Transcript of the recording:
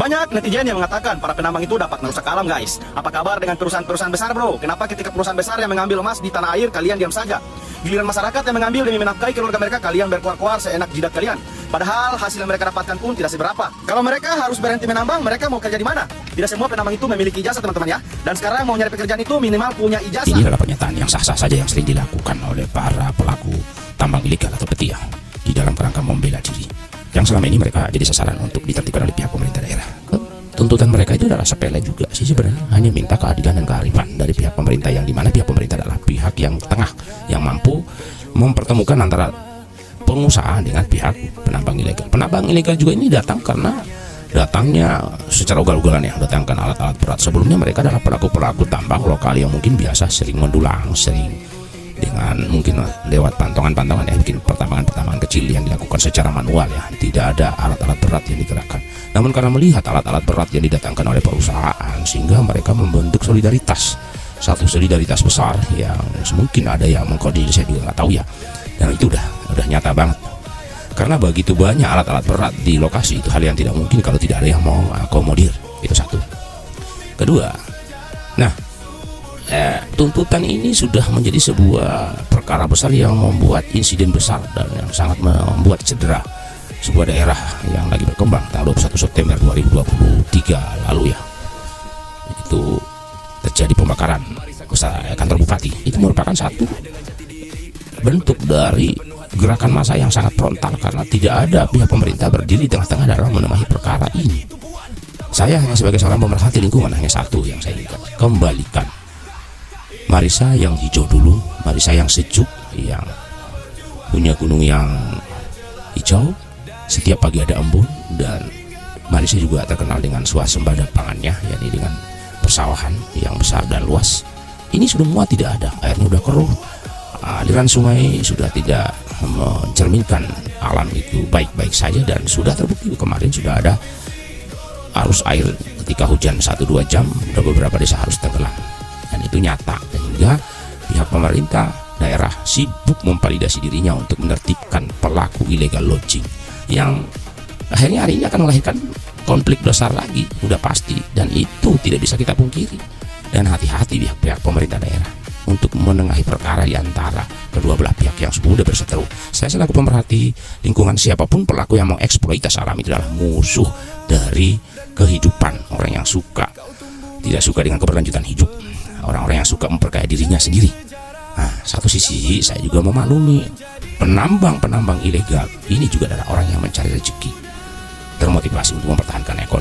Banyak netizen yang mengatakan para penambang itu dapat merusak alam, guys. Apa kabar dengan perusahaan-perusahaan besar, bro? Kenapa ketika perusahaan besar yang mengambil emas di tanah air, kalian diam saja? Giliran masyarakat yang mengambil demi menafkahi keluarga mereka, kalian berkuar-kuar seenak jidat kalian. Padahal hasil yang mereka dapatkan pun tidak seberapa. Kalau mereka harus berhenti menambang, mereka mau kerja di mana? Tidak semua penambang itu memiliki ijazah, teman-teman ya. Dan sekarang mau nyari pekerjaan itu minimal punya ijazah. Ini adalah pernyataan yang sah-sah saja yang sering dilakukan oleh para pelaku tambang ilegal atau petia di dalam kerangka membela diri. Yang selama ini mereka jadi sasaran untuk ditertibkan oleh pihak pemerintah daerah. Tuntutan mereka itu adalah sepele juga sih sebenarnya, hanya minta keadilan dan kearifan dari pihak pemerintah, yang dimana pihak pemerintah adalah pihak yang tengah, yang mampu mempertemukan antara pengusaha dengan pihak penambang ilegal. Penambang ilegal juga ini datang karena datangnya secara ugal-ugalan ya, datangkan alat-alat berat. Sebelumnya mereka adalah pelaku-pelaku tambang lokal yang mungkin biasa sering mendulang, sering dengan mungkin lewat pantongan-pantongan ya, bikin pertambangan-pertambangan kecil yang dilakukan secara manual ya, tidak ada alat-alat berat yang digerakkan. Namun karena melihat alat-alat berat yang didatangkan oleh perusahaan, sehingga mereka membentuk solidaritas, satu solidaritas besar yang mungkin ada yang mengkoordinir, saya juga nggak tahu ya. Dan itu udah nyata banget, karena begitu banyak alat-alat berat di lokasi, itu hal yang tidak mungkin kalau tidak ada yang mau akomodir. Itu satu. Kedua, tuntutan ini sudah menjadi sebuah perkara besar yang membuat insiden besar dan yang sangat membuat cedera sebuah daerah yang lagi berkembang. Tanggal 21 September 2023 lalu ya, itu terjadi pembakaran kantor bupati. Itu merupakan satu bentuk dari gerakan massa yang sangat frontal, karena tidak ada pihak pemerintah berdiri di tengah-tengah dalam menengahi perkara ini. Saya hanya sebagai seorang pemerhati lingkungan hanya satu yang saya inginkan: kembalikan Marisa yang hijau dulu, Marisa yang sejuk, yang punya gunung yang hijau, setiap pagi ada embun, dan Marisa juga terkenal dengan swasembada pangannya, yakni dengan persawahan yang besar dan luas. Ini sudah semua tidak ada, airnya sudah keruh, aliran sungai sudah tidak mencerminkan alam itu baik-baik saja, dan sudah terbukti kemarin sudah ada arus air ketika hujan 1-2 jam, sudah beberapa desa harus tenggelam. Dan itu nyata, sehingga pihak pemerintah daerah sibuk memvalidasi dirinya untuk menertibkan pelaku illegal lodging, yang akhirnya hari ini akan melahirkan konflik besar lagi, udah pasti, dan itu tidak bisa kita pungkiri. Dan hati-hati pihak pemerintah daerah untuk menengahi perkara di antara kedua belah pihak yang sudah berseteru. Saya selaku pemerhati lingkungan, siapapun pelaku yang mengeksploitasi alam itu adalah musuh dari kehidupan orang yang tidak suka dengan keberlanjutan hidup, orang-orang yang suka memperkaya dirinya sendiri. Nah, satu sisi saya juga memaklumi penambang ilegal ini juga adalah orang yang mencari rezeki, termotivasi untuk mempertahankan ekonomi.